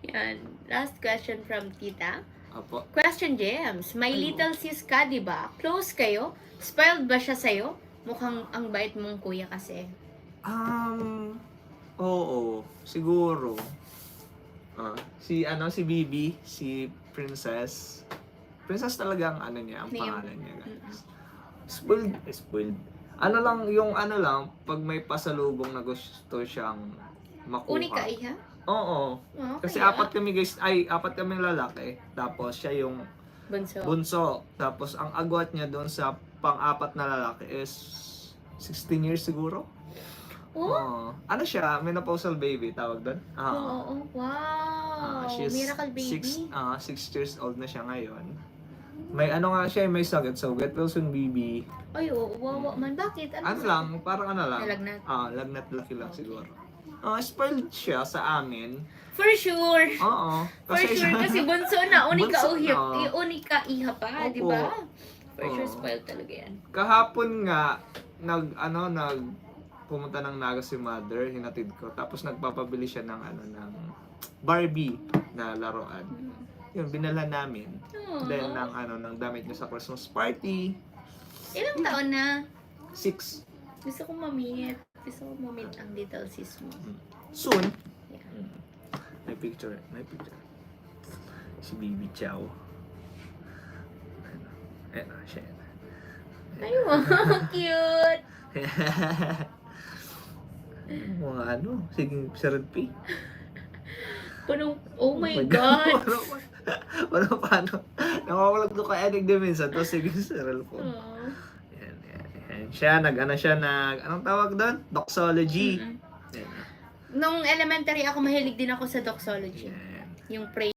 Yan. Last question from Tita. Apo. Question James. My Ay, little sis ka, di ba? Close kayo? Spoiled ba siya sa'yo? Mukhang ang bait mong kuya kasi. Oo, siguro. Si Bibi, si Princess. Princess talaga ang ano niya, ang Name. pangalan niya, guys. Spoiled. Ano lang, yung ano lang, pag may pasalubong na gusto siyang makuha. Unika iha? Oo. Oh, Kasi kaya? apat kami lalaki. Tapos siya yung Bunso. bunso. Tapos ang agwat niya doon sa pang-apat na lalaki is 16 years siguro. Oh? Ano siya, menopausal baby tawag doon. Oo. Wow. She's Miracle baby. 6 years old na siya ngayon. May ano nga siya, may sakit. So, get well soon, baby. Ay, wawa man. Bakit? Ano lang, parang ano lang. Nalagnat? Lagnat laki lang siguro. Spoiled siya sa amin. For sure. Oo. For sure. Kasi bunso na. Unika Bunso, uhip. oo. Unika iha pa. Opo. Di ba? For sure, Oo. spoiled talaga yan. Kahapon nga, pumunta ng Naga si mother, hinatid ko. Tapos nagpapabili siya ng ng Barbie na laruan. Yun, binala namin. Aww. Then, ng damit niya sa Christmas party. Ilang taon na? 6. Gusto kong mamit. Gusto kong mamit ang little sis mo. Soon. Yeah. May picture. Si Bibi Chow. Siya. Ay, wow. Cute. Mga sige, Sir P. Oh my God. Paano? Nakakulag ko kay Enig din minsan. Tapos sige, Sir po. Aww. Yan. Siya, anong tawag doon? Doxology. Mm-mm. Yan. Nung elementary ako, mahilig din ako sa doxology. Yan. Yung pray